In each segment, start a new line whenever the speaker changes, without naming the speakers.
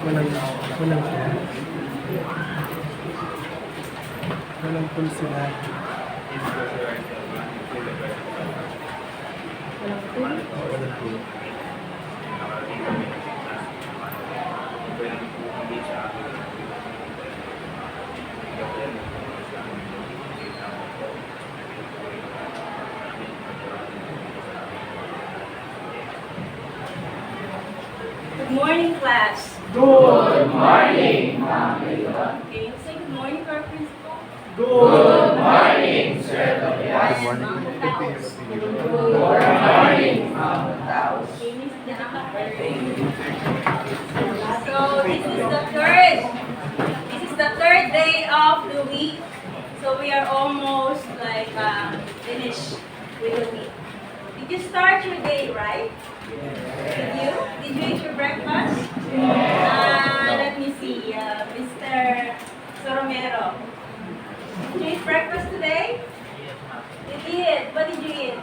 Walang pool sila. Walang pool.
Good morning, class.
Good morning, Ma'am.
Can you say good morning to our principal?
Good morning, Sir Tobias.
Good morning.
Good morning, Ma'am.
Okay, Miss Jana. So this is the third day of the week. So we are almost like finished with the week. Did you start your day right? Did you? Did you eat your breakfast? Let me see, Mr. Soromero. Did you eat breakfast today? You did. What did you eat?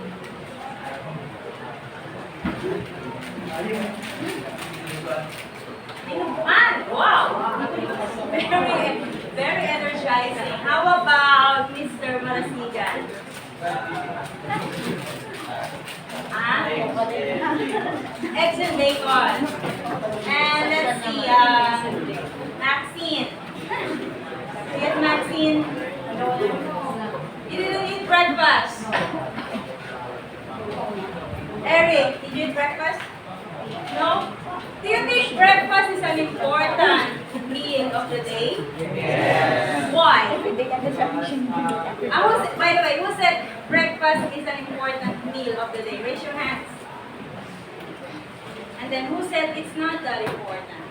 Dinuguan. Wow. Very energizing. How about Mr. Marasigan? Eggs and bacon. And let's see, Maxine. Yes, Maxine. You didn't eat breakfast. Eric, did you eat breakfast? No? Do you think breakfast is an important meal of the day?
Yes.
Why? By the way, who said breakfast is an important meal of the day? Raise your hands. And then who said it's not that important?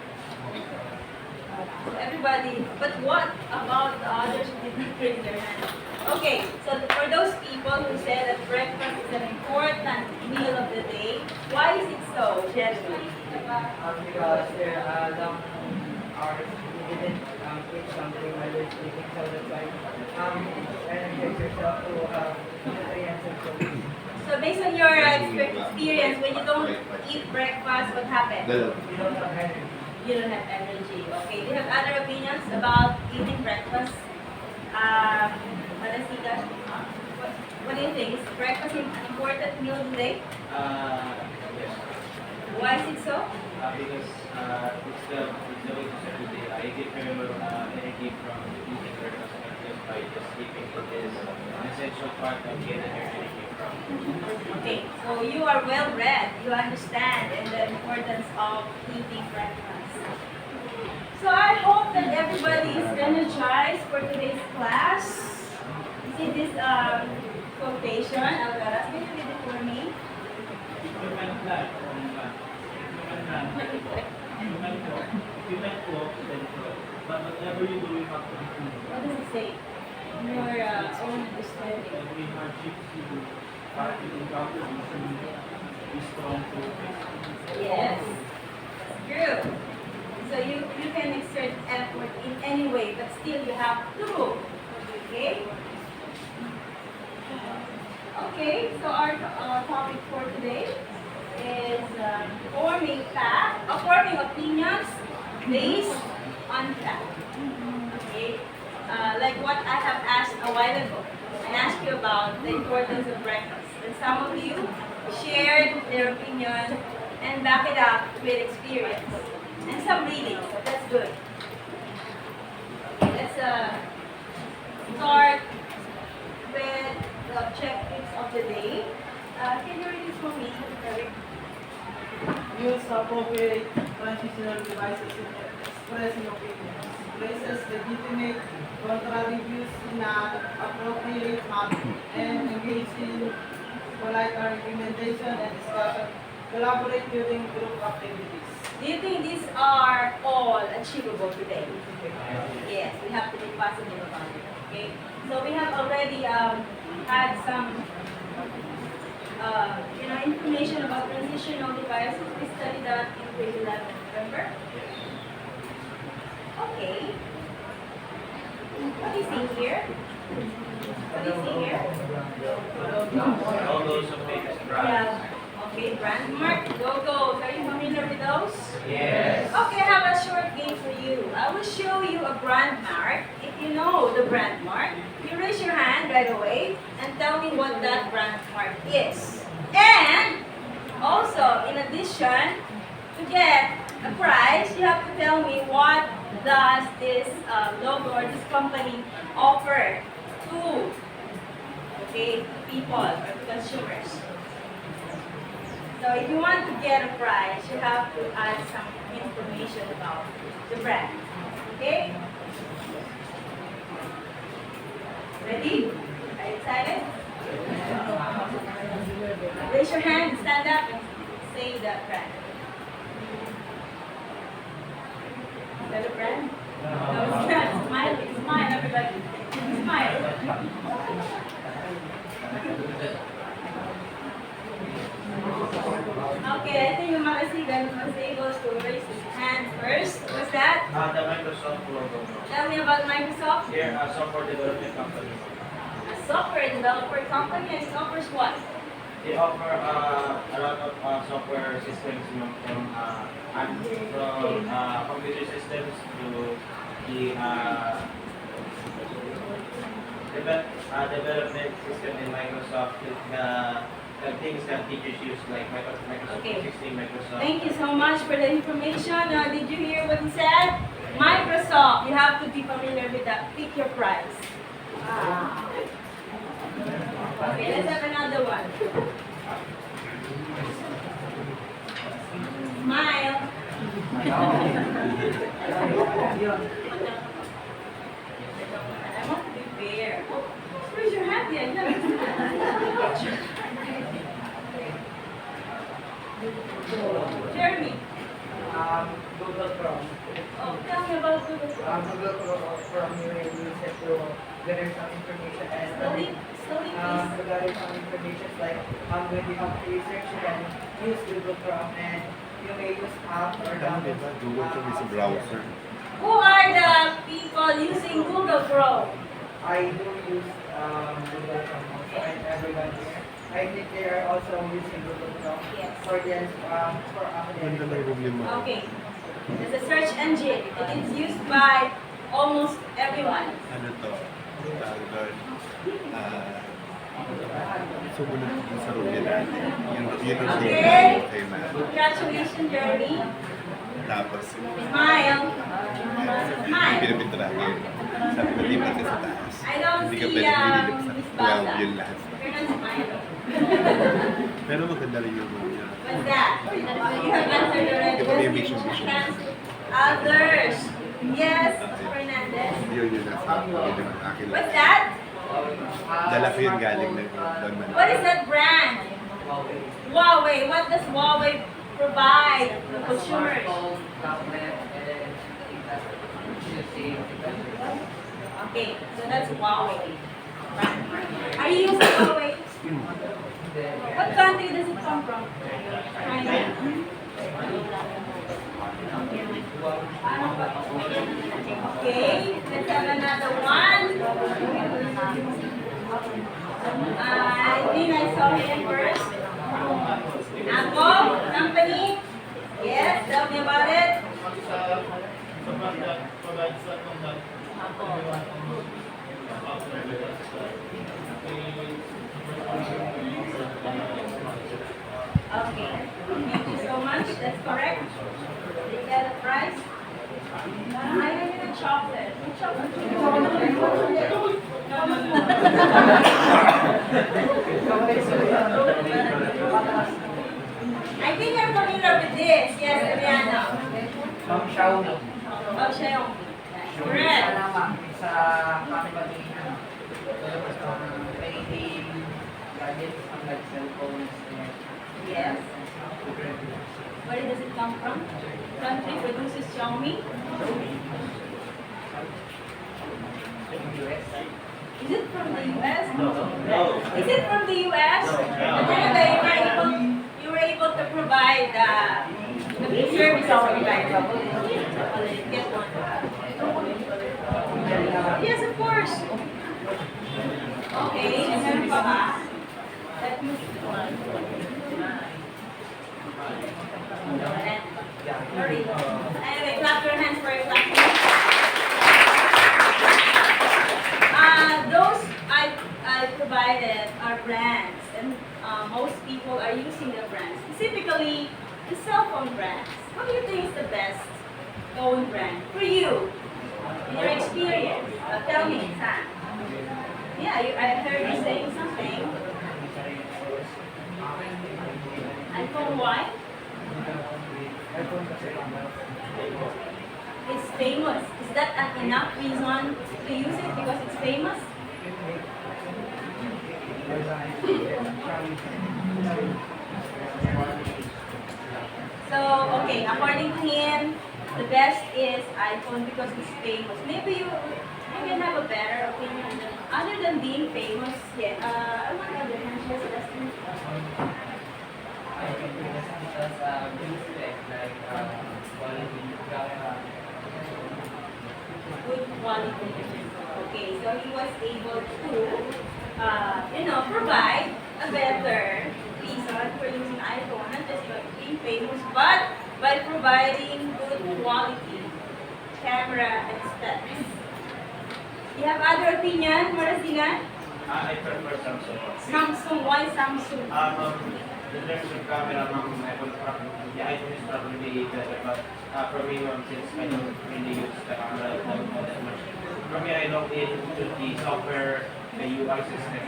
So everybody, but what about the others who did not raise their hands? Okay, so for those people who said that breakfast is an important meal of the day, why is it so generally?
Because there are long hours we didn't eat something while we're sleeping, so that's why energize yourself to nutrients and protein.
So based on your experience, when you don't eat breakfast, what happens?
You don't have energy.
You don't have energy. Okay, do you have other opinions about eating breakfast? Marasiga, what do you think? Is breakfast an important meal today?
Yes.
Why is it so?
Because it's the way to start the day. I get energy from eating breakfast and just by just sleeping. It is an essential part of getting your energy from.
Okay, so you are well read. You understand the importance of eating breakfast. So I hope that everybody is energized for today's class. You see this quotation, Algaras, can you read it for me?
But whatever you do, you have to be clean.
What does it say? In your own understanding.
Every hardship you have to encounter, you should be strong to face.
Yes, true. So you can exert effort in any way, but still you have to move. Okay? Okay, so our topic for today is forming opinions based on fact. Okay? Like what I have asked a while ago. I asked you about the importance of breakfast. And some of you shared their opinion and back it up with experience. And some reading, so that's good. Let's start with the objectives of the day. Can you read this for me, Eric?
Use appropriate transitional devices in expressing opinions. Places legitimate contrary views in an appropriate manner and engage in polite argumentation and discussion. Collaborate during group activities.
Do you think these are all achievable today? Yes, we have to be positive about it. Okay, so we have already had some information about transitional devices. We studied that in grade 11, remember? Okay. What do you see here? What do you see here?
All those of famous brands.
Yeah. Okay, brand mark, logos. Are you familiar with those?
Yes.
Okay, I have a short game show you a brand mark. If you know the brand mark, you raise your hand right away and tell me what that brand mark is. And also, in addition, to get a prize, you have to tell me what does this logo or this company offer to people or to consumers. So if you want to get a prize, you have to add some information about the brand. Okay? Ready? Are you excited? Raise your hand, stand up, and say the brand. Is that a brand? No, it's not. Smile, smile, everybody. Smile. Okay, I think Malasigan was able to raise his hand first. What's that?
The Microsoft logo.
Tell me about Microsoft.
They're a software development company.
A software developer company, and it offers what?
They offer a lot of software systems, you know, from computer systems to the development system in Microsoft, the things that teachers use, like Microsoft
Okay.
360, Microsoft.
Thank you so much for the information. Did you hear what he said? Microsoft. You have to be familiar with that. Pick your prize. Okay, let's have another one. Smile. I want to be fair. Where's your hat yet? Jeremy.
Google Chrome.
Oh, tell me about Google Chrome.
Google Chrome, you will use it to gather some information and
Slowly, slowly, please.
to gather some information like when you have to research, you can use Google Chrome and you may use apps or download.
Google Chrome is a browser.
Who are the people using Google Chrome?
I do use Google Chrome also and everyone here. I think they are also using Google Chrome
Yes.
for this for
Ganda ng room yung mga.
Okay. It's a search engine. It is used by almost everyone.
Ano to? Sumunod ko sa room nila. Yun ang
Okay.
kay ma'am.
Congratulations, Jeremy.
Tapos,
Smile. Smile.
pinapinturahan yun. Sabi ko, di ba sa taas?
I don't
Hindi ka
see
pwede bililip sa
Miss
12
Bala.
yun lahat.
You're not smiling.
Pero maganda rin yung room niya.
What's that? You have answered already.
Ito may vision.
Others. Yes, Fernandez.
Yun yung nasa yun yung akin.
What's that?
Dala ko yun galing na doon man.
What is that brand? Huawei. What does Huawei provide to consumers? Okay, so that's Huawei. Are you using Huawei? What country does it come from? China. Okay, let's have another one. I think I saw him first. Apple company. Yes, tell me about it. Okay, thank you so much. That's correct. Did you get a prize? I have a chocolate. I think you're familiar with this. Yes, Ariana.
Xiaomi.
Oh, Xiaomi. Correct.
Sa company trading gadgets like cell phones.
Yes. Where does it come from? Country produces Xiaomi. Is it from the US?
No.
Is it from the US? But anyway, you were able to provide the services provided. Get one. Yes, of course. Okay, meron pa ba? Let me see one. Hurry. Anyway, clap your hands for your classmates. most people are using the brands. Specifically, the cell phone brands. What do you think is the best phone brand for you? In your experience? Tell me, Sam. Yeah, I heard you saying something. iPhone why? It's famous. Is that an enough reason to use it because it's famous? So, okay, according to him, the best is iPhone because it's famous. Maybe you can have a better opinion. Other than being famous, yeah, I want to have the hands lesson.
I think because like quality camera.
Good quality. Okay, so he was able to, provide a better reason for using iPhone, not just by being famous, but by providing good quality camera and specs. You have other opinion, Marasingan?
I prefer Samsung.
Samsung, why Samsung?
The terms of camera, iPhone the iPhone is probably better, but for me, since I don't really use the camera that much, for me, I don't need to the software, the UI system.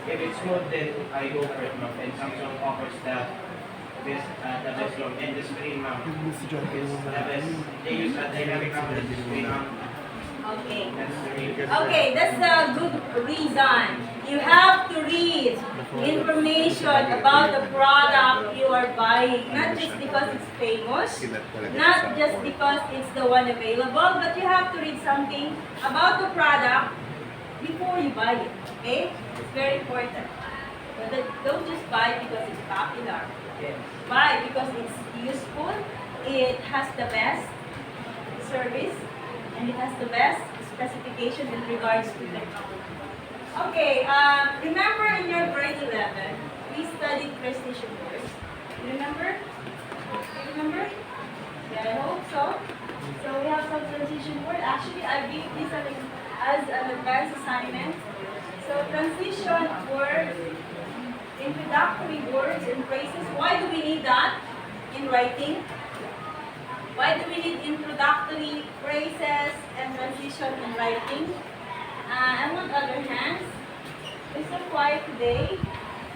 If it's good, then I go for it, and Samsung offers the best one, and the screen, is the best. They use a dynamic camera screen.
Okay.
That's the reason.
Okay, that's a good reason. You have to read information about the product you are buying, not just because it's famous, not just because it's the one available, but you have to read something about the product before you buy it. Okay? It's very important. Don't just buy because it's popular. Buy because it's useful, it has the best service, and it has the best specification in regards to technology. Okay, remember in your grade 11, we studied precision course. Remember? You remember? Yeah, I hope so. So we have some transition word. Actually, I gave this as an advanced assignment. So transition words, introductory words and phrases. Why do we need that in writing? Why do we need introductory phrases and transition in writing? And on the other hand, it's so quiet today.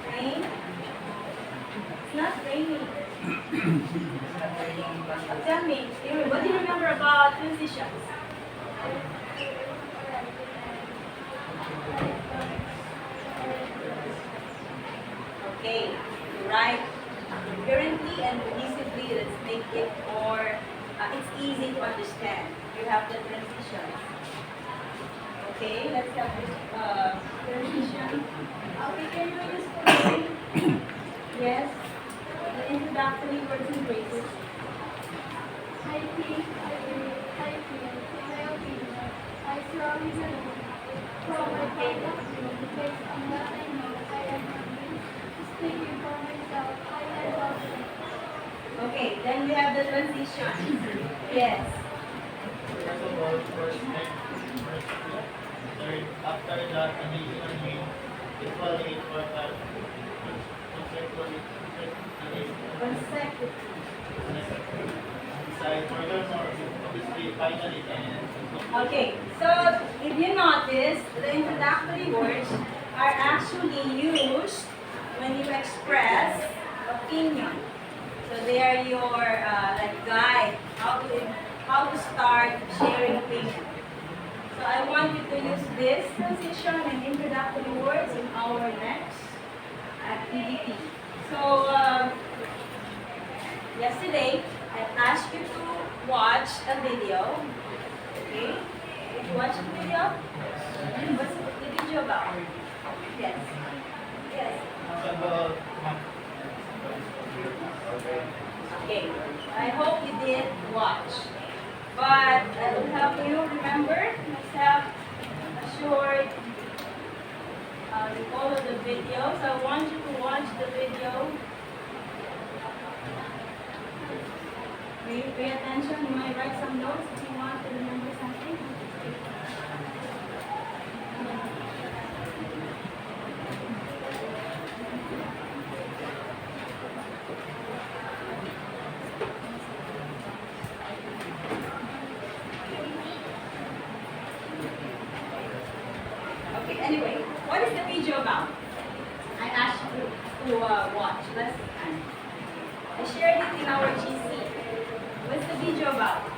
Rain. It's not raining. Tell me, what do you remember about transitions? Okay, right. Currently and cohesively, let's make it more, it's easy to understand. You have the transitions. Okay, let's have this transition. Okay, can you do this for me? Yes. The introductory words and phrases.
I think, I believe, I feel, in my opinion, I strongly believe, from my point of view, based on what I know, I am convinced, speaking for myself, I am confident.
Okay, then we have the transition. Yes.
First of all, first next, third, after that, additionally, equally important,
Consecutive.
Beside, furthermore, obviously, finally, and
Okay, so if you notice, the introductory words are actually used when you express opinion. So they are your like guide how to start sharing opinion. So I want you to use this transition and introductory words in our next activity. So yesterday I asked you to watch a video. Okay? Did you watch the video? What's the video about? Yes. Yes.
about
Okay. I hope you did watch. But I will help you remember. Let's have a short recall of the video. So I want you to watch the video. Will you pay attention? You might write some notes if you want to remember something.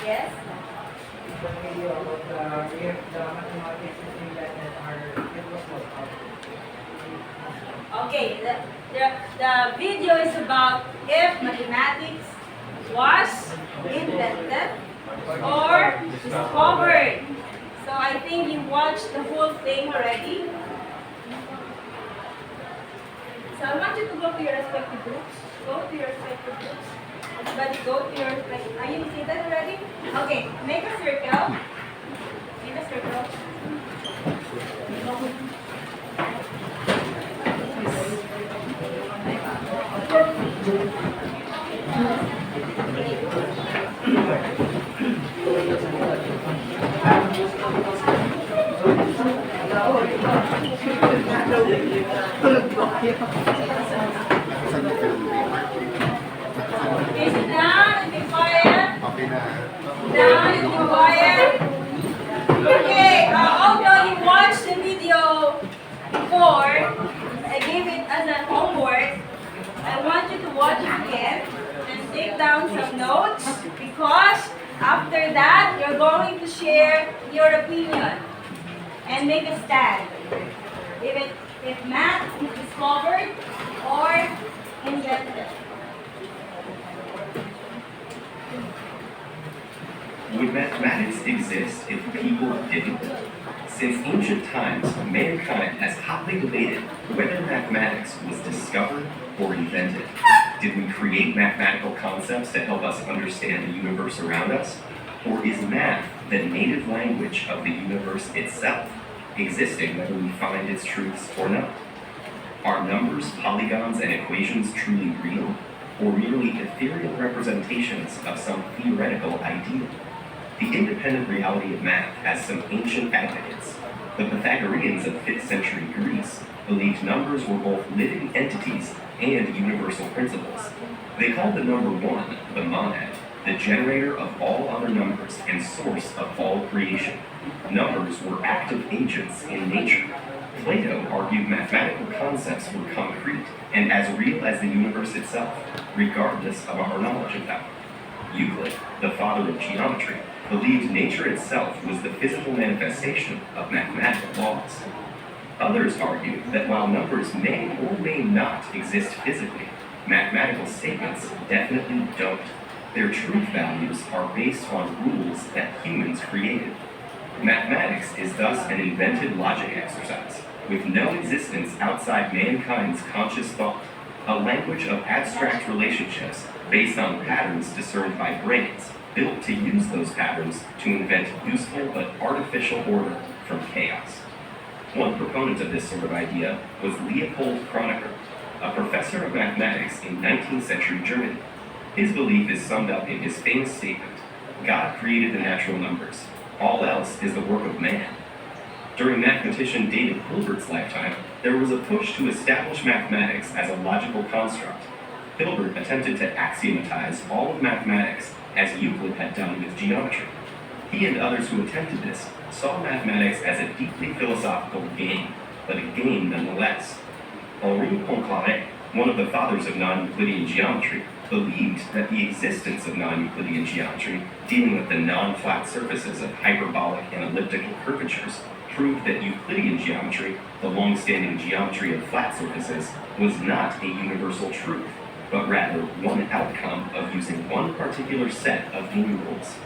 Yes?
The video about if the mathematics is invented are it was not out.
Okay, the video is about if mathematics was invented or discovered. So I think you watched the whole thing already. So I want you to go to your respective groups. Go to your respective groups. Everybody go to your respective. Are you seated already? Okay, make a circle. Make a circle.
Saan mo pinag-paper?
Okay, sit down and be quiet.
Okay na.
Down and be quiet. Okay, although you watched the video before, I gave it as a homework. I want you to watch it again and take down some notes because after that, you're going to share your opinion and make a stand. If math is discovered or invented.
Would mathematics exist if people didn't? Since ancient times, mankind has hotly debated whether mathematics was discovered or invented. Did we create mathematical concepts to help us understand the universe around us? Or is math the native language of the universe itself, existing whether we find its truths or not? Are numbers, polygons, and equations truly real, or merely ethereal representations of some theoretical ideal? The independent reality of math has some ancient advocates. The Pythagoreans of 5th century Greece believed numbers were both living entities and universal principles. They called the number 1 the monad, the generator of all other numbers and source of all creation. Numbers were active agents in nature. Plato argued mathematical concepts were concrete and as real as the universe itself, regardless of our knowledge of them. Euclid, the father of geometry, believed nature itself was the physical manifestation of mathematical laws. Others argue that while numbers may or may not exist physically, mathematical statements definitely don't. Their truth values are based on rules that humans created. Mathematics is thus an invented logic exercise, with no existence outside mankind's conscious thought, a language of abstract relationships based on patterns discerned by brains, built to use those patterns to invent useful but artificial order from chaos. One proponent of this sort of idea was Leopold Kronecker, a professor of mathematics in 19th century Germany. His belief is summed up in his famous statement, "God created the natural numbers. All else is the work of man." During mathematician David Hilbert's lifetime, there was a push to establish mathematics as a logical construct. Hilbert attempted to axiomatize all of mathematics as Euclid had done with geometry. He and others who attempted this saw mathematics as a deeply philosophical game, but a game nonetheless. Henri Poincaré, one of the fathers of non-Euclidean geometry, believed that the existence of non-Euclidean geometry, dealing with the non-flat surfaces of hyperbolic and elliptical curvatures, proved that Euclidean geometry, the long-standing geometry of flat surfaces, was not a universal truth, but rather one outcome of using one particular set of game rules.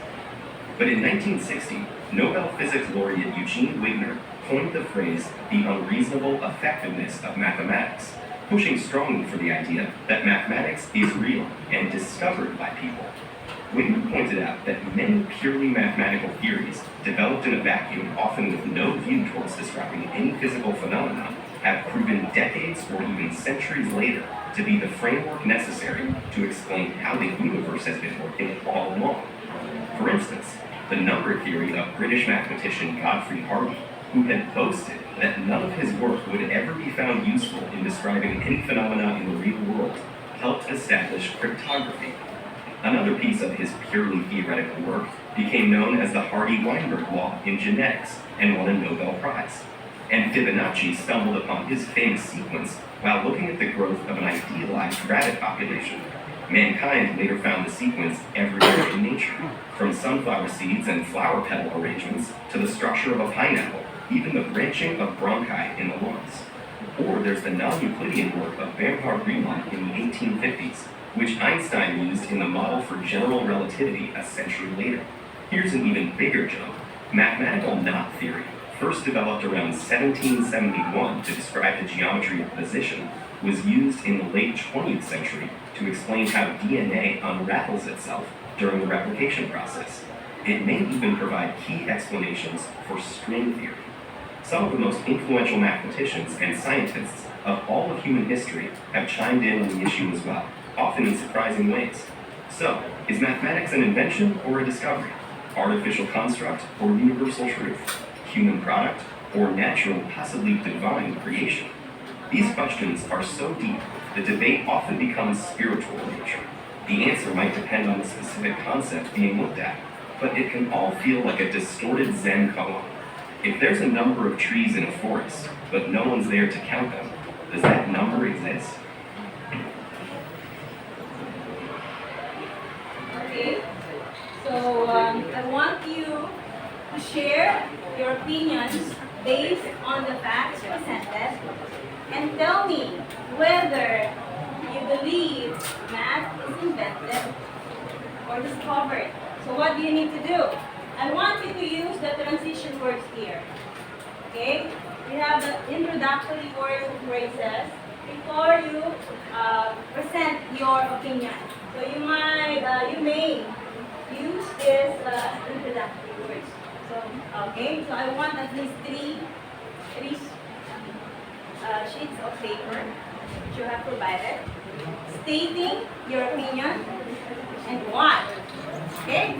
But in 1960, Nobel Physics laureate Eugene Wigner coined the phrase the unreasonable effectiveness of mathematics, pushing strongly for the idea that mathematics is real and discovered by people. Wigner pointed out that many purely mathematical theories, developed in a vacuum, often with no view towards describing any physical phenomena, have proven decades or even centuries later to be the framework necessary to explain how the universe has been working all along. For instance, the number theory of British mathematician Godfrey Hardy, who had boasted that none of his work would ever be found useful in describing any phenomena in the real world, helped establish cryptography. Another piece of his purely theoretical work became known as the Hardy-Weinberg law in genetics and won a Nobel Prize. And Fibonacci stumbled upon his famous sequence while looking at the growth of an idealized rabbit population. Mankind later found the sequence everywhere in nature. nature, from sunflower seeds and flower petal arrangements to the structure of a pineapple, even the branching of bronchi in the lungs. Or there's the non-Euclidean work of Bernhard Riemann in the 1850s, which Einstein used in the model for general relativity a century later. Here's an even bigger jump. Mathematical knot theory, first developed around 1771 to describe the geometry of position, was used in the late 20th century to explain how DNA unravels itself during the replication process. It may even provide key explanations for string theory. Some of the most influential mathematicians and scientists of all of human history have chimed in on the issue as well, often in surprising ways. So, is mathematics an invention or a discovery? Artificial construct or universal truth? Human product or natural, possibly divine creation? These questions are so deep, the debate often becomes spiritual in nature. The answer might depend on the specific concept being looked at, but it can all feel like a distorted Zen koan. If there's a number of trees in a forest, but no one's there to count them, does that number exist?
Okay, so I want you to share your opinions based on the facts presented and tell me whether you believe math is invented or discovered. So what do you need to do? I want you to use the transition words here. Okay? We have the introductory words and phrases before you present your opinion. So you may use this introductory words. So okay, so I want at least three sheets of paper which you have provided, stating your opinion and why. Okay?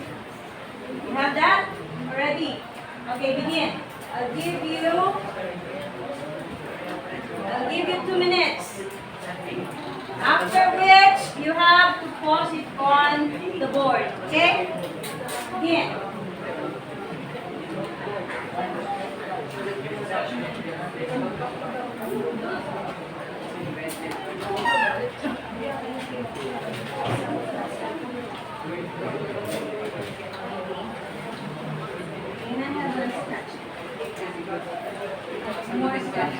You have that already? Okay, begin. I'll give you 2 minutes. After which, you have to pause it on the board. Okay? Begin. Can I have a scratch? More scratch.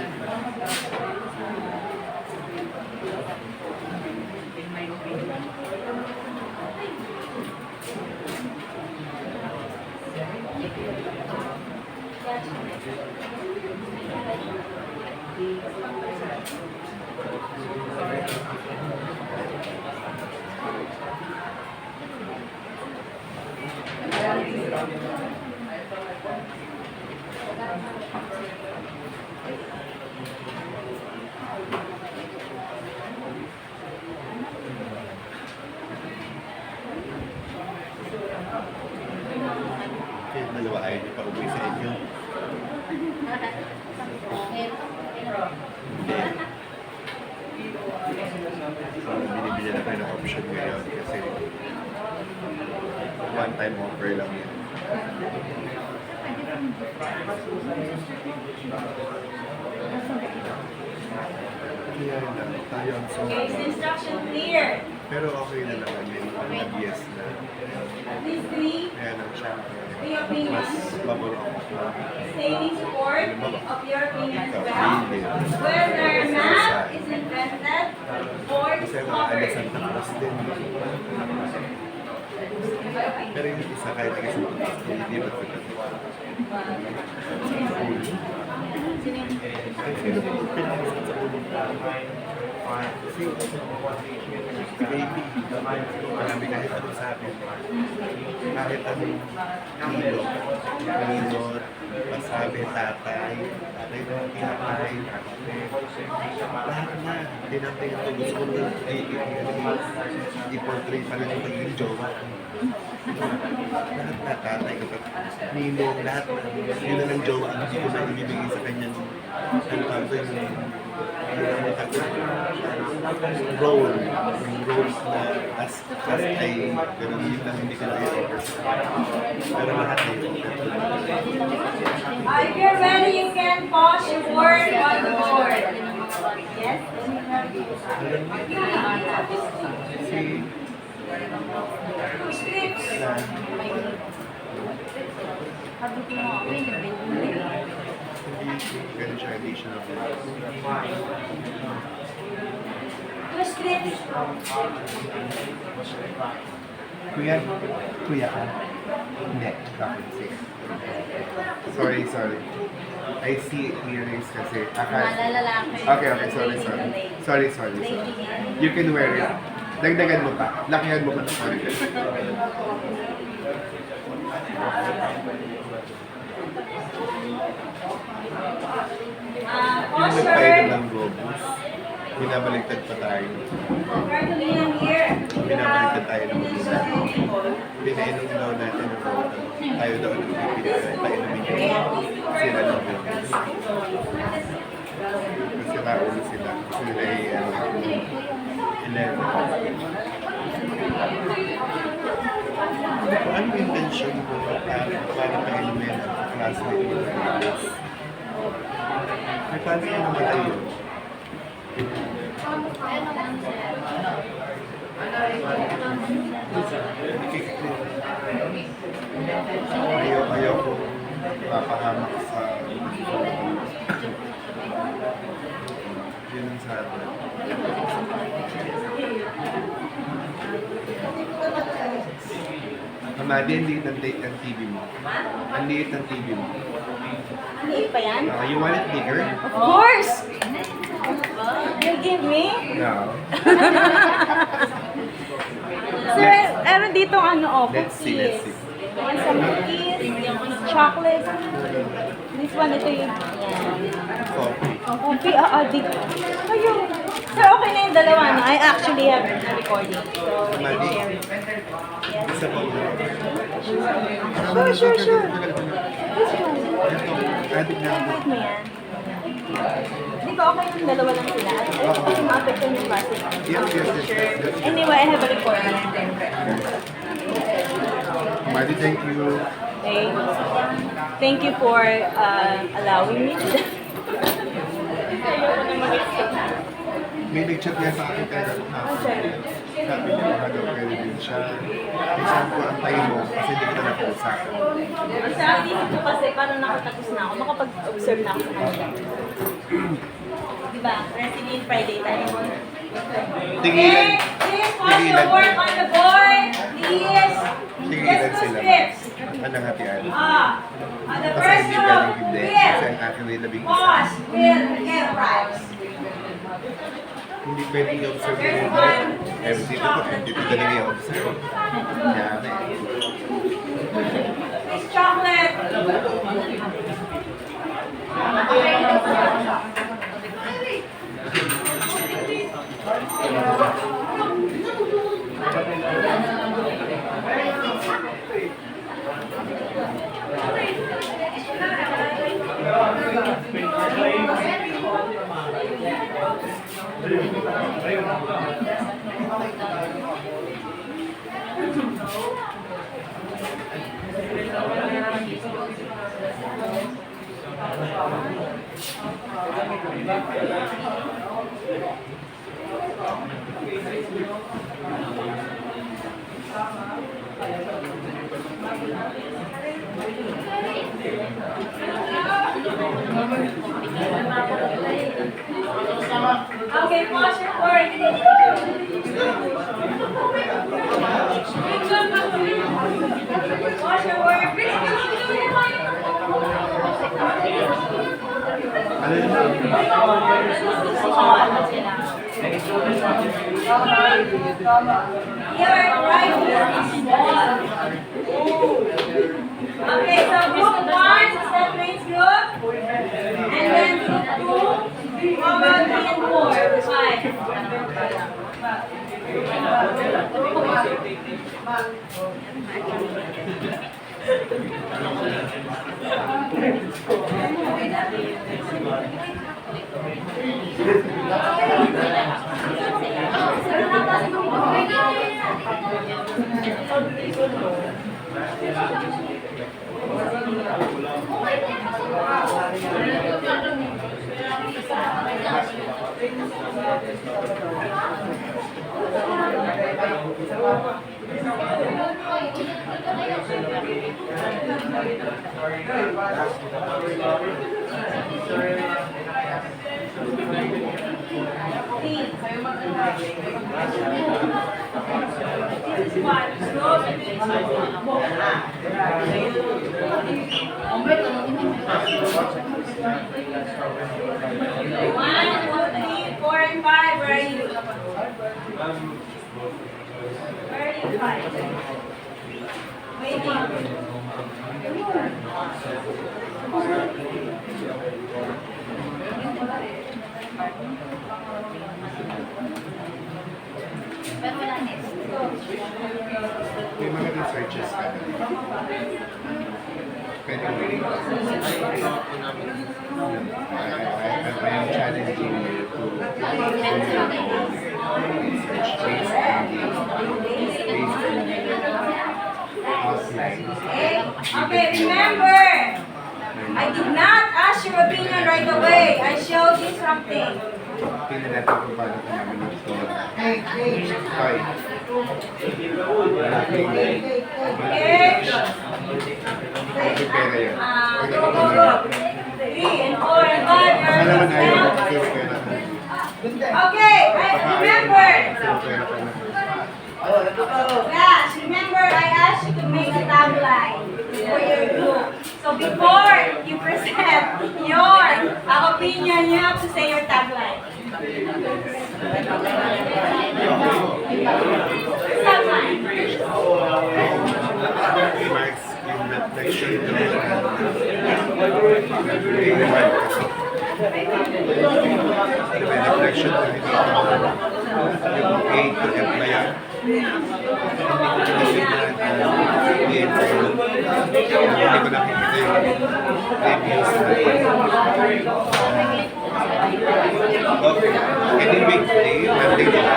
Okay, dalawa ay di pa uwi sa inyo. So, binibigyan na kayo ng option ngayon kasi one-time offer lang yan. Clear na tayo ang
Okay, is the instruction clear?
Pero okay na naman yung yes na.
These three
Kaya lang siya
opinions,
mas maburong ako.
stating support of your opinion as well, whether math is invented or
Kasi ano,
discovered.
Santa Cruz din. Pero yung isa kahit ang isang tutas, hindi ba ito? Sino po yung pinakasan sa ulo? Kasi baby, marami kahit ano sa akin. Kahit anong kilo, masabi, tatay na kinakay, lahat na, tinatay ito. Gusto ko na i-portray pa lang yung pagiging jowa. Lahat na tatay, ninong, lahat na. Yun na ng jowa, hindi ko na ibibigay sa kanya ang tanto yung role na as ay ganun yun lang hindi ko na i-offer sa kanya. Pero lahat na yun.
If you're ready, you can pause your word on the board. Yes?
Si
Scripts.
Ganun siya, additional.
Two strips.
Kuya ka? Hindi. Okay, sige. Sorry. I see earrings kasi. Okay, sorry. You can wear it. Dagdagan mo pa. Lakihan mo pa. Sorry. Yung nagtayo
Posture.
ng globus, binabaliktad pa tayo.
Over to me here.
Binabaliktad tayo ng globus. Pinainom daw natin ng globus. Tayo daw ng globus. Painumin sila ng globus. Kasi naulo sila. Sila ay 11. Ano yung intention mo para painumin ang classmate mo ng globus? May paano ka namatay yun? Ayaw ko papahamak sa yun ang sa atin. Amadi, ang liit ng TV mo. Ang liit ng TV mo.
Liit pa yan?
You want it bigger?
Of course! You give me?
No.
Sir, meron dito
Let's see.
Want some cookies, chocolate. This one, ito yung,
Coffee.
coffee, dito. Ayun. Sir, okay na yung dalawa, no? I actually have a recording. So, we can share it.
Isa pa.
Sure. This one.
Adik na ako.
Like mo yan. Di ba okay yung dalawa lang sila? At kasi maapektan yung plastic.
Yes.
Anyway, I have a recording.
Madi, thank you.
Okay. Thank you for allowing me. Ayoko na mag-explain.
May nag-chat niya sa akin kaya sabi niya baka daw pwede din siya. May sabi ko, antayin mo kasi hindi kita napausap.
Sa isip ko kasi, parang nakatapos na ako. Makapag-observe na ako sa kanila. Diba? Resilient Friday tayo.
Tigilan.
Please watch your work on the board. Please.
Tigilan
Just two
sila.
strips.
Anong hatian?
On the
Kasi
first
hindi
two,
pwedeng hindi. Kasi ang
will,
akin may labing isa.
pause, will, get right.
Hindi pwedeng i-observe mo yung balik. Dito talaga i-observe. Yari.
This chocolate. Okay, pause your work. Pause your work.
Ano yun?
Here, right here is small. Okay, so group 1 is that means group. And then group 2, how about 3 and 5. Please. This is what? Slow One, two, three, four, and five. Where are you? Where are you? Five. Waiting. Pero wala next.
May mga researches ka na. Pwede mo rin. I am challenging you to do your own research based on
Okay, remember, I did not ask your opinion right away. I showed you something.
tingnan natin kung paano ito namin ito. Five. Prepare yun.
Three and four and five.
Baka naman ayaw mo kasi prepare natin.
Okay, remember.
Prepare pa na.
Yes, remember I asked you to make a tagline for your group. So before you present your opinion, you have to say your tagline. Tagline.
Marks yung reflection doon. May reflection doon ito. Yung A to F na yan. Hindi ko nakikita yung reviews na yan. Okay. Any weekday, Monday nila.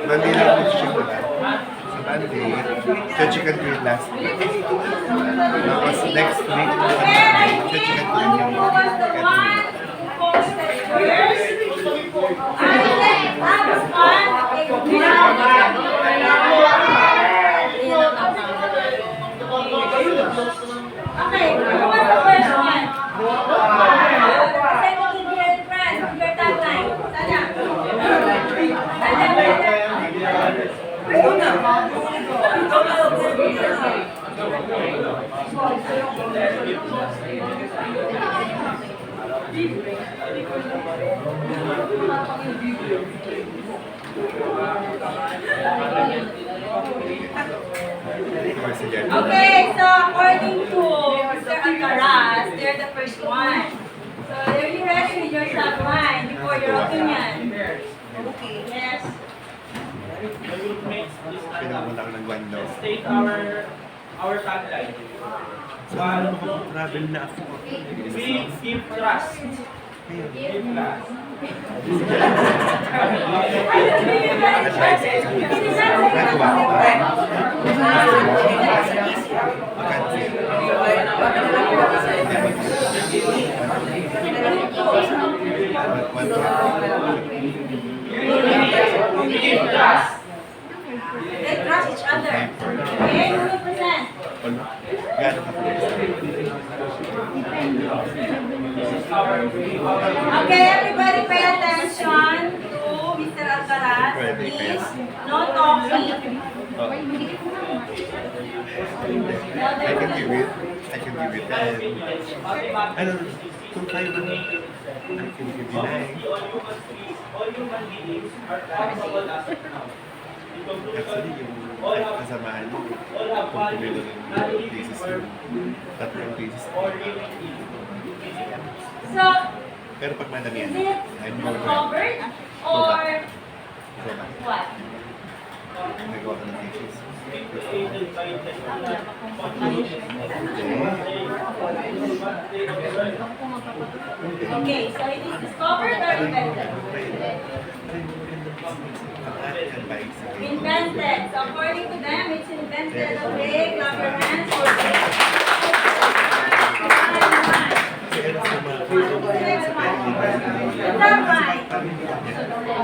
Monday lang yung check nila. Sa Monday, checkan ko yung last week. Tapos next week, checkan ko yung
Who was the one who posted first? I was Okay, who was the first one? Second to dear friend, your tagline. Okay, so according to Mr. Alcaraz, they're the first one. So are you ready with your tagline before your opinion? Okay, yes.
Pinapunta ko ng Guangdong.
Let's state our tagline.
Saan makapag-travel na ako?
We give trust. Give trust. We give trust.
They trust each other. Okay, who will present?
Gano'n ka
Okay, everybody pay attention to Mr. Alcaraz. Please, no talking.
I can give it. I can give it 10. Ano, kung tayo ba I can give you 9.
All human beings are possible as of now.
Actually, yung kasamahan mo, kung kumilo ng thesis yung tatlong thesis.
So,
Pero pag madami
is
yan,
it
I'm more
covered or what?
nagawa ka ng thesis.
Okay, so it is discovered or invented? Invented. So according to them, it's invented. Okay, clap your hands for That's right.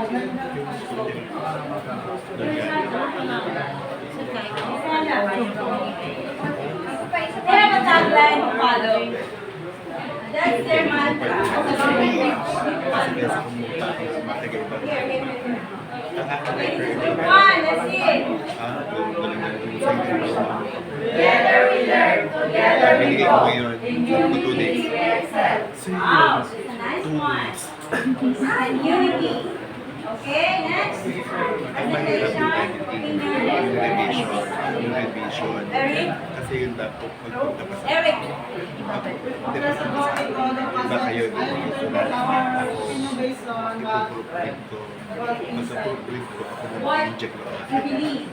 follow. That's their mantra.
Kasi sa kumuha ako matagay ba?
Okay, this is group 1. Let's see it.
Together we learn, together we
Binigay ko
grow.
ngayon
In
for 2
unity
days.
we excel.
Wow, that's a nice one. And unity. Okay, next. Presentation, opinion.
Yung revision.
Eric?
Kasi yun dapat magpunta pa sa
Eric.
First of all, ito the
Iba kayo,
process. I will interpret our innovation, but
ipag-group ko. Mag-group ko ako
What
mag-inject ko.
you believe.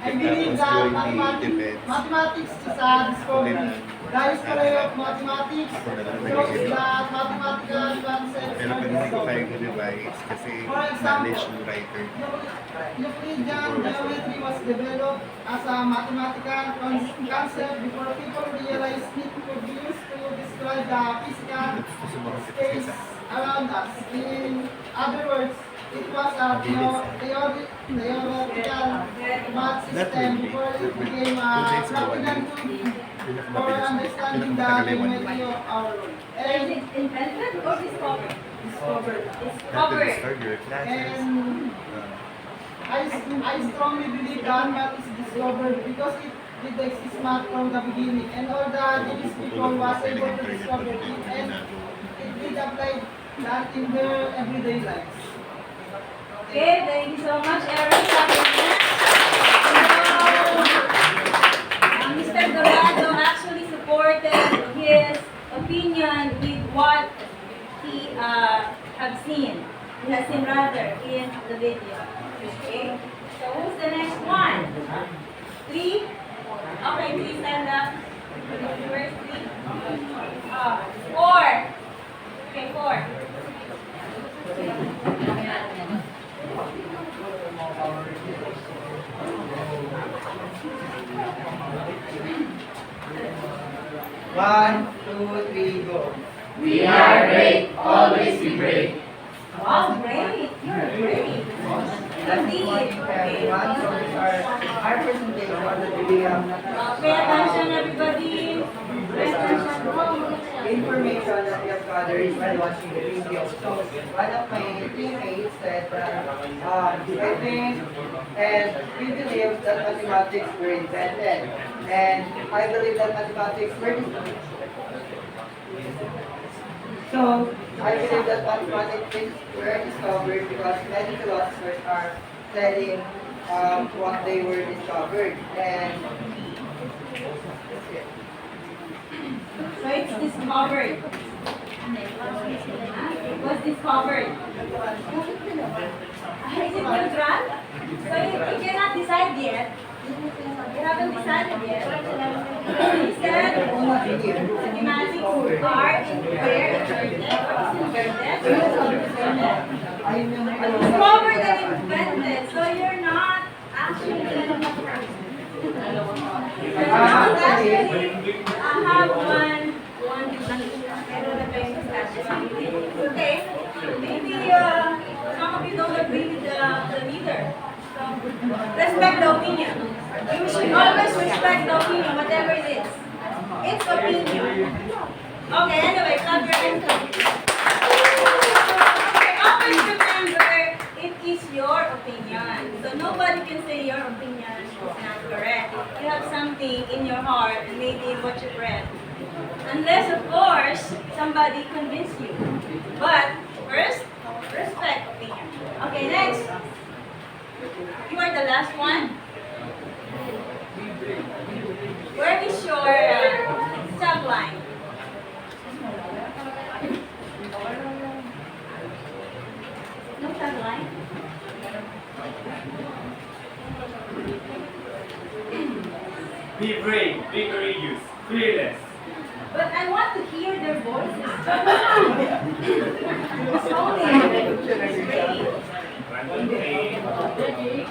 I believe that mathematics is a discovery. The history of mathematics shows that mathematical concepts
Pero
are
pag hindi ko
discovered.
kayang i-revise kasi
For example,
knowledge ng writer.
Euclidean geometry was developed as a mathematical concept before people realized it could be used to describe the physical
Gusto sumagot kasi
space
sa
around us. In other words, it was a theoretical math system before it became a practical tool for understanding the geometry of our world.
Is
And
it invented or discovered?
discovered.
Not to
Discovered.
start your classes.
And I strongly believe that math is discovered because it did exist math from the beginning, and all the Jewish people was able to discover it, and it did apply that in their everyday lives.
Okay, thank you so much, Eric. Mr. Dorado actually supported his opinion with what he have seen. He has seen rather in the video. Okay, so who's the next one? 3? Okay, please stand up. Where's 3? 4. Okay, 4.
One, two, three, go.
We are great, always be brave.
Wow, great! You're great. Indeed. Okay.
Everyone, so these are our presentation that we
Pay attention, everybody. Pay attention.
information that we have gathered while watching the video. So one of my teammates said that I think and we believe that mathematics were invented. And I believe that mathematics were So I believe that mathematics were discovered because many philosophers are telling what they were discovered. And that's it.
So it's discovered. It was discovered. Is it neutral? So you cannot decide yet. You haven't decided yet. He said mathematics are invented. Discovered and invented. So you're not actually I have one okay. Maybe some of you don't agree with the leader. So respect the opinion. You should always respect the opinion, whatever it is. It's opinion. Okay, anyway, clap your hands. Okay, always remember it is your opinion. So nobody can say your opinion is not correct. You have something in your heart and maybe in what you've read. Unless, of course, somebody convinced you. But first, respect opinion. Okay, next. You are the last one. Where is your subline? No subline?
Be brave, be courageous, fearless.
But I want to hear their voices.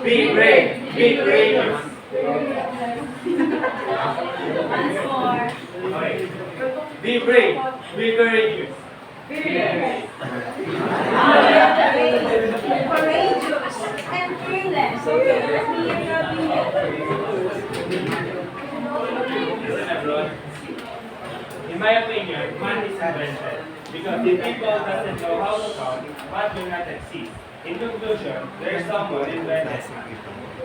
Be brave, be courageous.
Once more.
Okay. Be brave, be courageous.
Courageous and fearless. Okay, let me hear your opinion.
Listen everyone.
my opinion, man is invented. Because if people doesn't know how to count, man will not exist. In conclusion, there is someone invented.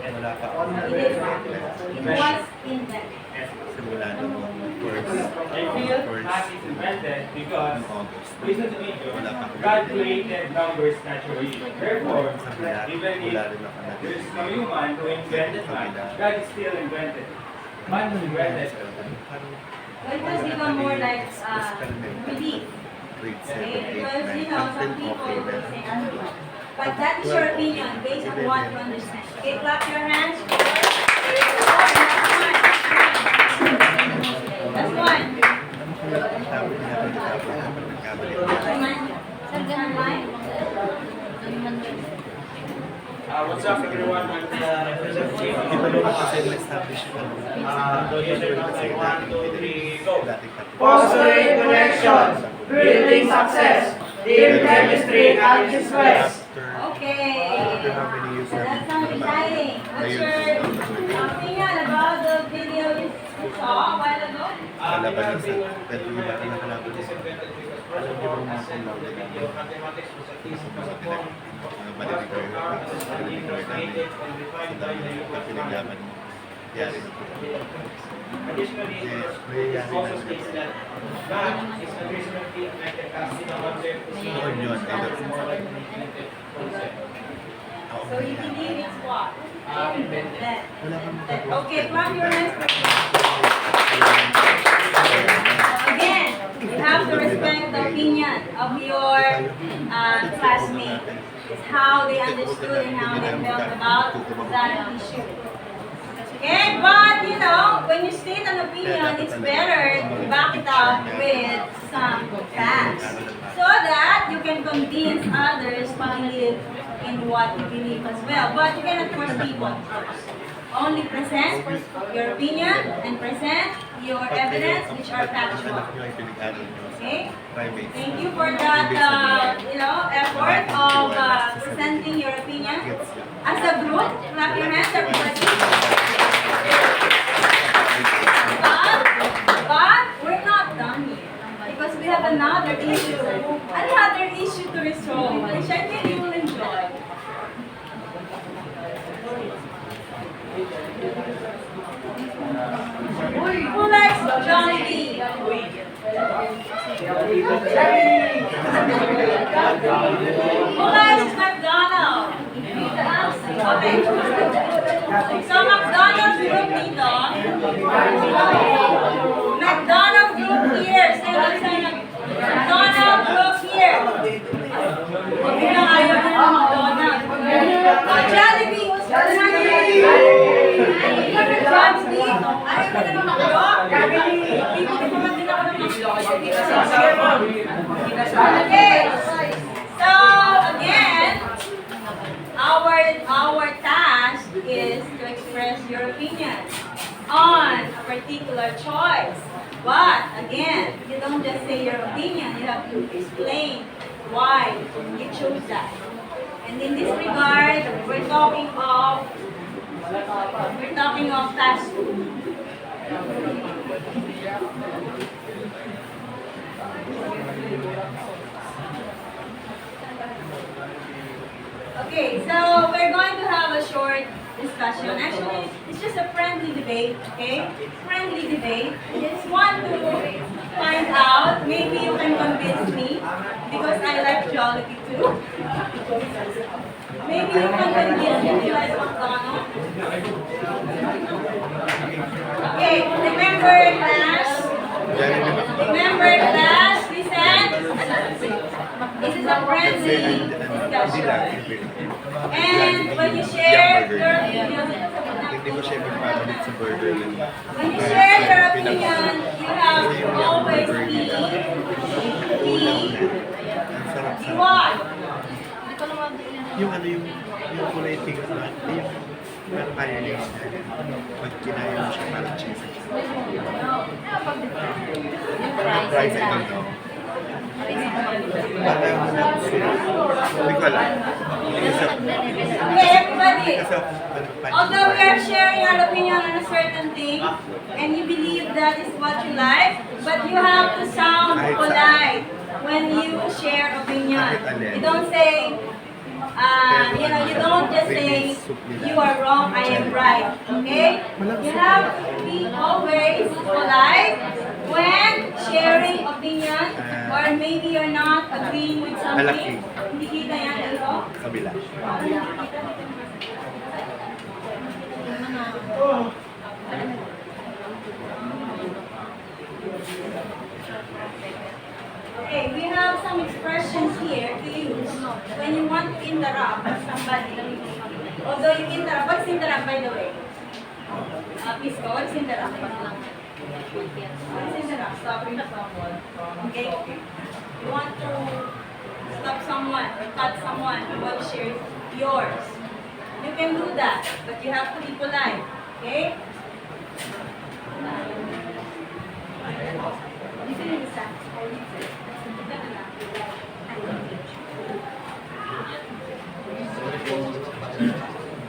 Wala pa.
It was invented.
Yes.
Simula nung first
I feel math is invented because this individual, God created numbers naturally. Therefore, even if there is no human who invented math, God is still invented. Man was invented.
So it has become more like belief. Okay? Because some people will say otherwise. But that is your opinion based on what you understand. Okay, clap your hands for that's one.
What's up everyone? I'm representing one, two, three, go.
Fostering connection, building success, team chemistry and stress.
Okay. That sounds exciting. What's your opinion about the video you saw a while ago?
Wala pa lang sa pero yung iba na kalaban
It is invented because first of all, as in the video, mathematics was a thesis of form. Was created and defined by the
pinaglaban yari na po.
Additionally, it also states that math is a reasonably connected as in a concept is
Noon yun,
more like an infinite concept.
So you believe it's what?
Invented.
That. Okay, clap your hands for again, you have to respect the opinion of your classmate. It's how they understood and how they felt about that issue. Okay, but when you state an opinion, it's better to back it up with some facts so that you can convince others to believe in what you believe as well. But you cannot force people. Only present your opinion and present your evidence which are factual. Okay? Thank you for that, effort of presenting your opinion. As a group, clap your hands, everybody. But we're not done yet because we have another issue to resolve, which I think you will enjoy. Who likes Jollibee? Who likes McDonald's? Okay. So McDonald's group dito. McDonald's group here. McDonald's group here. Huwag na ayaw na ng McDonald's. Jollibee. Jollibee. Ayaw na ng McDonald's. Okay. So again, our task is to express your opinion on a particular choice. But again, you don't just say your opinion, you have to explain why you chose that. And in this regard, we're talking of fast food. Okay, so we're going to have a short discussion. Actually, it's just a friendly debate, okay? Friendly debate. I just want to find out, maybe you can convince me, because I like Jollibee too. Maybe you can convince me you like McDonald's. Okay, remember class, listen. This is a friendly discussion. And when you share your opinion,
Hindi ko siya magpapalit sa burger lang.
when you share your opinion, you have to always be
Ang sarap-sarap.
what?
Yung kulay pink na, yung parang mayonnaise na. Pag kinaya mo siya, parang cheese. Yung fries, I don't know. Hindi ko alam.
Okay, everybody. Although we are sharing our opinion on a certain thing, and you believe that is what you like, but you have to sound polite when you share opinion. You don't say, you don't just say, you are wrong, I am right. Okay? You have to be always polite when sharing opinion, or maybe you're not agreeing with something. Hindi kita yan dito.
Kabila.
Okay, we have some expressions here to use when you want to interrupt somebody. Although you interrupt, what's interrupt by the way? Please go, what's interrupt? What's interrupt? Stopping someone. Okay? You want to stop someone or cut someone who wants to share yours. You can do that, but you have to be polite. Okay?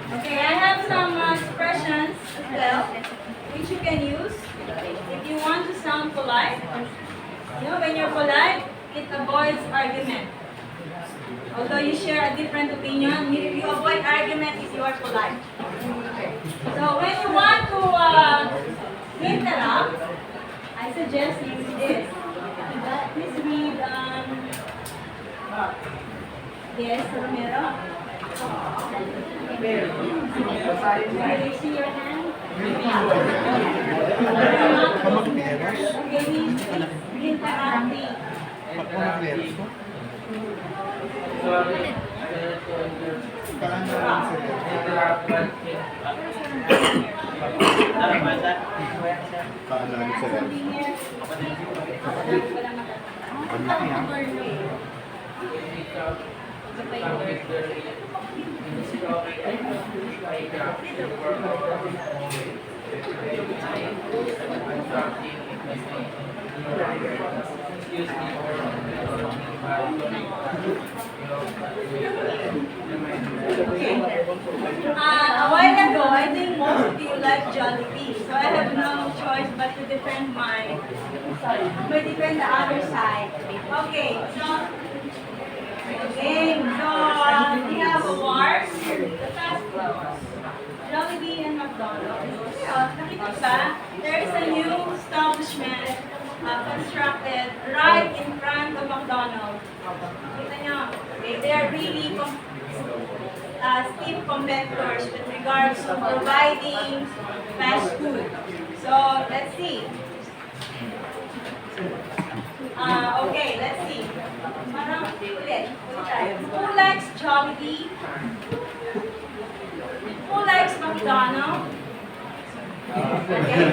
Okay, I have some expressions as well, which you can use if you want to sound polite. When you're polite, it avoids argument. Although you share a different opinion, you avoid argument if you are polite. So when you want to interrupt, I suggest you use this. Please read, yes, Romero. Can you see your hand? Okay, we interrupting.
Paalaan sa rin. Ang laki ha?
A while ago, I think most of you like Jollibee, so I have no choice but to defend the other side. Okay, so we have a war, the fast food wars, Jollibee and McDonald's. Nakita ba? There is a new establishment constructed right in front of McDonald's. Kita nyo, they are really stiff competitors with regards to providing fast food. So, let's see. Okay, let's see. Parang ulit tayo. Who likes Jollibee? Who likes McDonald's? Okay.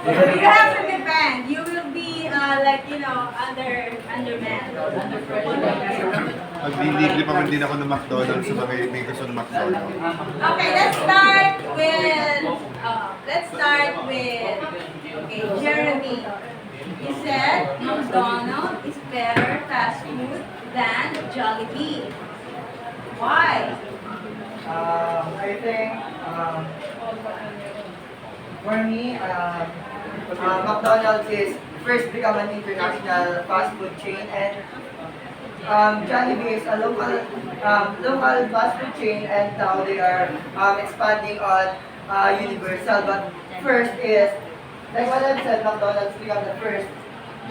You have to defend. You will be underman.
Maglilibre pa man din ako ng McDonald's sa mga may gusto ng McDonald's.
Okay, let's start with Jeremy. He said McDonald's is better fast food than Jollibee. Why?
I think for me, McDonald's is first become an international fast food chain, and Jollibee is a local fast food chain, and now they are expanding on universal. But first is, like what I've said, McDonald's become the first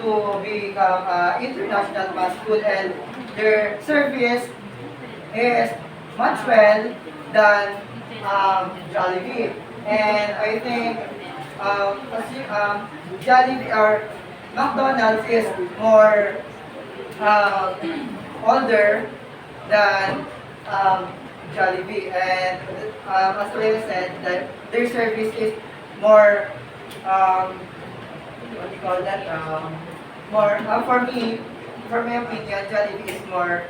to become international fast food, and their service is much well than Jollibee. And I think Jollibee or McDonald's is more older than Jollibee, and as Leila said, that their service is more what do you call that? More for my opinion, Jollibee is more.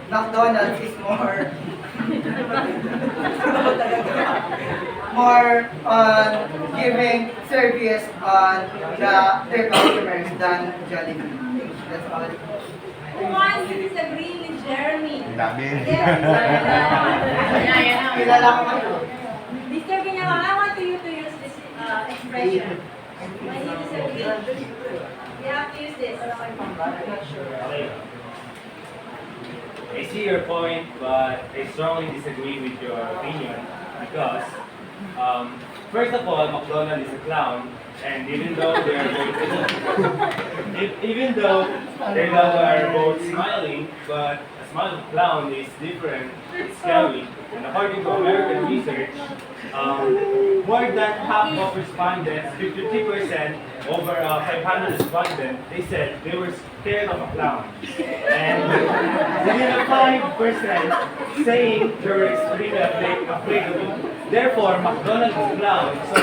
McDonald's is more. more on giving service on their customers than Jollibee. That's all.
Who wants to disagree with Jeremy?
Ang dami.
Yes,
Kilala ko kayo.
Mr. Binyawa, I want you to use this expression. When you disagree, you have to use this.
Okay. I see your point, but I strongly disagree with your opinion because, first of all, McDonald's is a clown, and even though they are both, even though they are both smiling, but a smile of a clown is different. It's scary. And according to American research, more than half of respondents, 53%, over 500 respondents, they said they were scared of a clown. And only 5% saying they were extremely afraid of it. Therefore, McDonald's is a clown. So,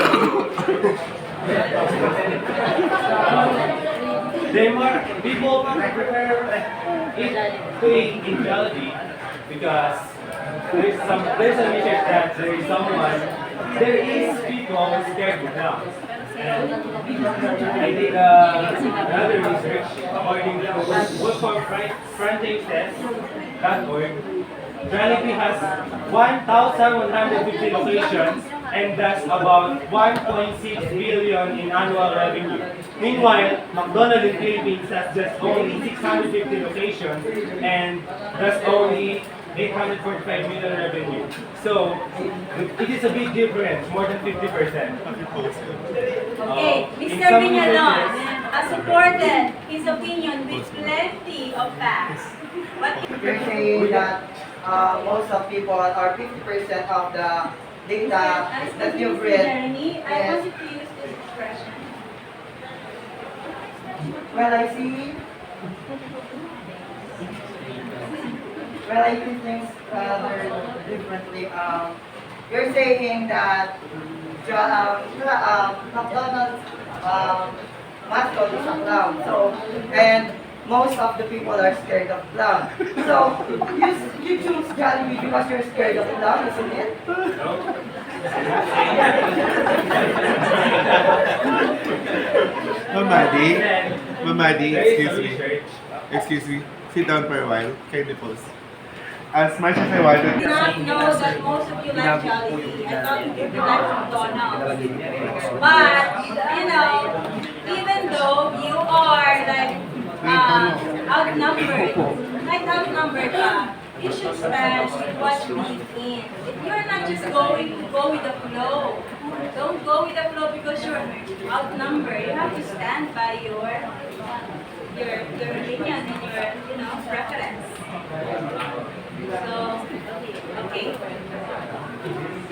people prefer to eat in Jollibee because there's a research that there is people who are scared of clowns. And I did another research according to workforfranchises.org. Jollibee has 1,150 locations and does about 1.6 billion in annual revenue. Meanwhile, McDonald's in Philippines has just only 650 locations and does only 845 million revenue. So, it is a big difference, more than 50%.
Okay, Mr. Binyawa supported his opinion with plenty of facts. What
You're saying that most of people or 50% of the data that you've read.
Jeremy, I
Yes.
want you to use this expression.
Well, I see things rather differently. You're saying that McDonald's mascot is a clown. So, and most of the people are scared of clown. So, you choose Jollibee because you're scared of clown, isn't it?
Mamadi, excuse me, sit down for a while, kindly pause. As much as I
I
wanted,
did not know that most of you like Jollibee. I thought you like McDonald's. But, even though you are like outnumbered, you should stand with what you believe in. If you're not just going to go with the flow, don't go with the flow because you're outnumbered. You have to stand by your opinion and your preference. So, okay.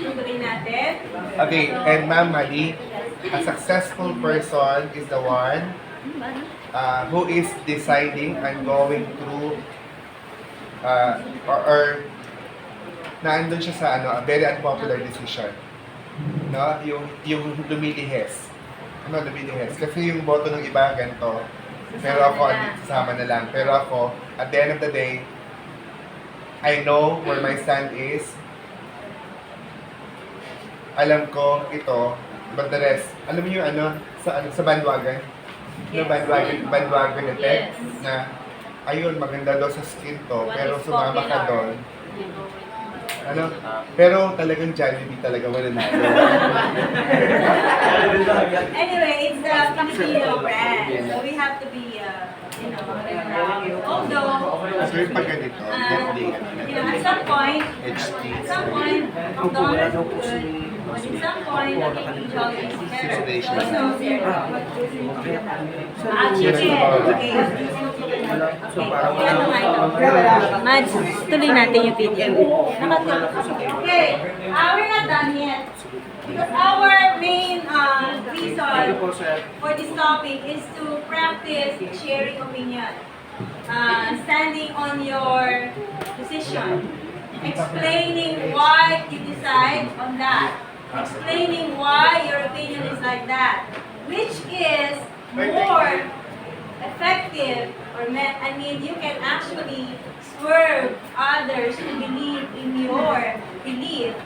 Tuloy natin.
okay, and Ma'am Madi, a successful person is the one who is deciding and going through or naandun siya sa a very unpopular decision. No? Yung lumilihis. Lumilihis. Kasi yung boto ng iba ganito. Pero ako, sasama na lang. Pero ako, at the end of the day, I know where my stand is. Alam ko ito, but the rest, alam niyo yung sa bandwagon?
Yes.
Bandwagon effect
Yes.
na ayun, maganda daw sa skin to,
What
pero
is
sumama ka
popular?
doon. Pero talagang Jollibee talaga wala na.
Anyway, it's the Filipino brand, so we have to be, proud. Although,
So yung pag ganito, definitely,
at some point,
HD.
McDonald's is good, but at some point, I think Jollibee is better. Chicken. Okay. Mads, tuloy natin yung video. Okay, we're not done yet. Because our main reason for this topic is to practice sharing opinion. Standing on your decision. Explaining why you decide on that. Explaining why your opinion is like that. Which is more effective, you can actually swerve others to believe in your belief if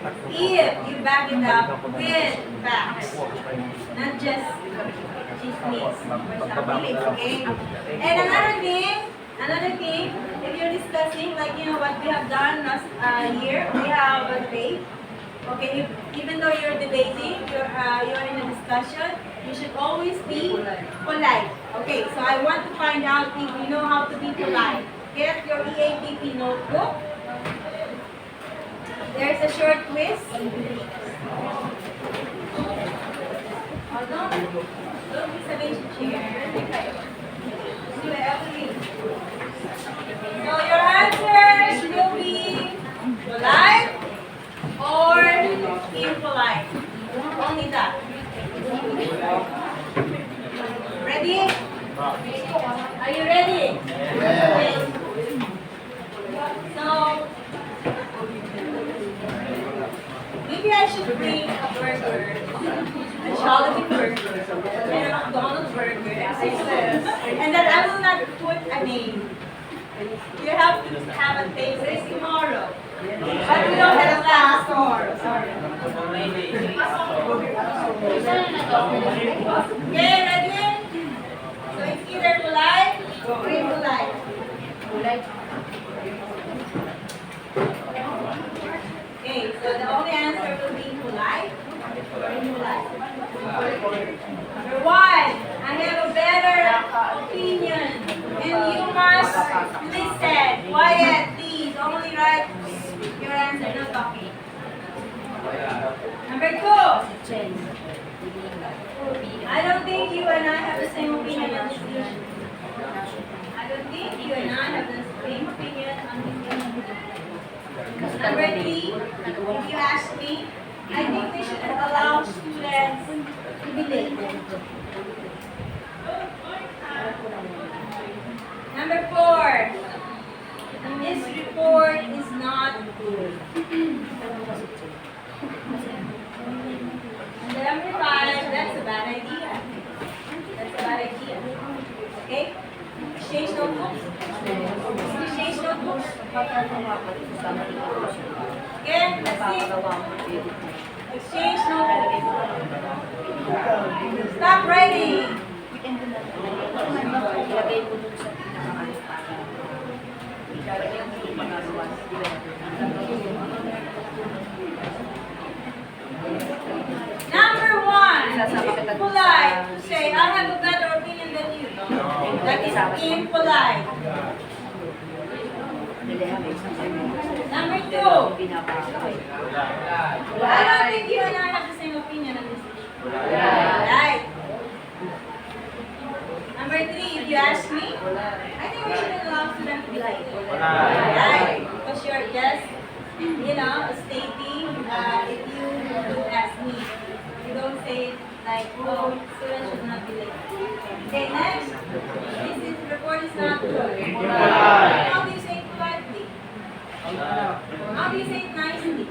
you back it up with facts, not just chismis or something, okay? And another thing, if you're discussing, like, you know, what we have done last year, we have a debate. Okay, even though you're debating, you're in a discussion, you should always be polite. Okay, so I want to find out if you know how to be polite. Get your EAPP notebook. There's a short quiz. Oh, don't be sabay sa chair. So your answers will be polite or impolite. Only that. Ready? Are you ready? Okay. So, maybe I should bring a burger, a Jollibee burger, and a McDonald's burger, and then I will not put a name. You have to have a taste tomorrow. But we don't have a class tomorrow. Sorry. Okay, ready? So it's either polite or impolite. Okay, so the only answer will be polite or impolite. Number one, I have a better opinion, and you must listen. Quiet, please. Only write your answer, no talking. Number two, I don't think you and I have the same opinion on this issue. I don't think you and I have the same opinion on this issue. Number three, if you ask me, I think we should allow students to be late. Number four, this report is not good. And number five, that's a bad idea. That's a bad idea. Okay? Exchange notebooks. Exchange notebooks. Okay, let's see. Exchange notebooks. Stop writing. Number one, it's polite to say, I have a better opinion than you. That is impolite. Number two, I don't think you and I have the same opinion on this issue. Right. Number three, if you ask me, I think we shouldn't allow students to be late. Right. Because you're just, you know, stating if you do ask me. You don't say it like, oh, students should not be late. Okay, next. This report is not good. How do you say it politely? How do you say it nicely?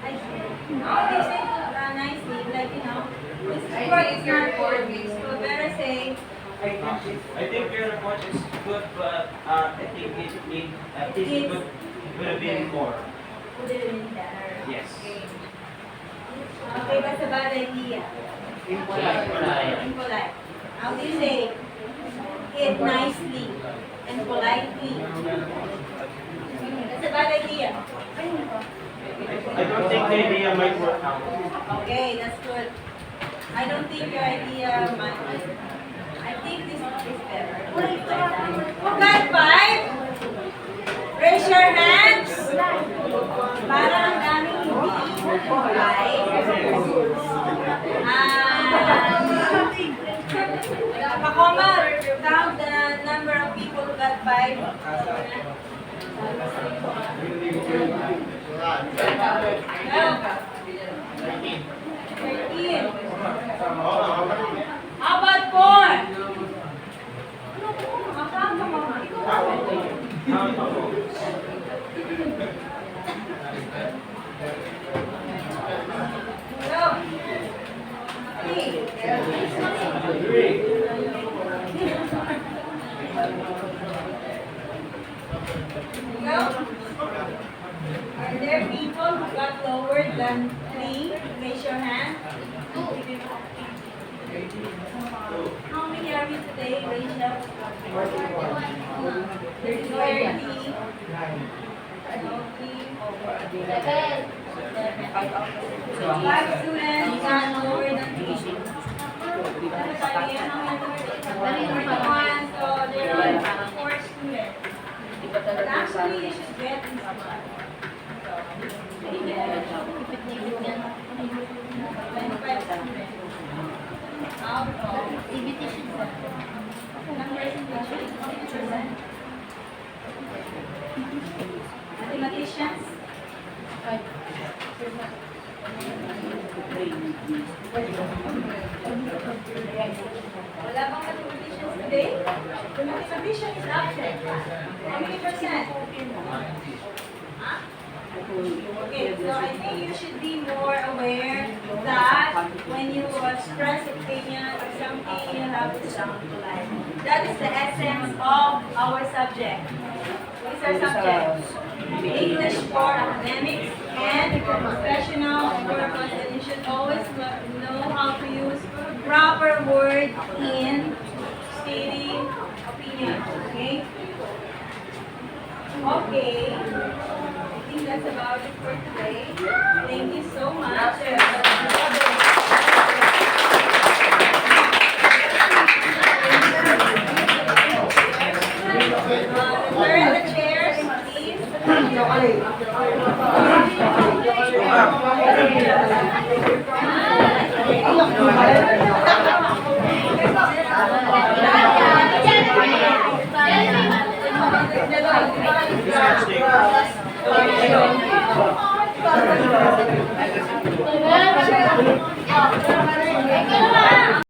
Like, how do you say it nicely? Like, you know, this report is not good. So better say,
I think your report is good, but I think it could have been more.
could it have been better?
Yes.
Okay, that's a bad idea. Impolite. How do you say it nicely and politely? That's a bad idea.
I don't think the idea might work out.
Okay, that's good. I don't think your idea might. I think this is better. Who got 5? Raise your hands. Para ang daming hindi. 5. Pakoma, count the number of people who got 5. No. 13. How about 4? Are there people who got low than 3, raise your hand. How many are we today, Rachel? 30. Five students got lower than 3. Actually, so there are 4 students. But actually, you should get this one. 25 students. Out of ilang percentage? 50%. Mathematicians? Wala bang mathematicians today? The mathematician is absent. How many percent? Huh? Okay, so I think you should be more aware that when you express opinion or something, you have to sound polite. That is the essence of our subject. What is our subject? English for academics and professional purpose, and you should always know how to use proper word in stating opinion. Okay? Okay. I think that's about it for today. Thank you so much. Return the chairs, please.
Thank you.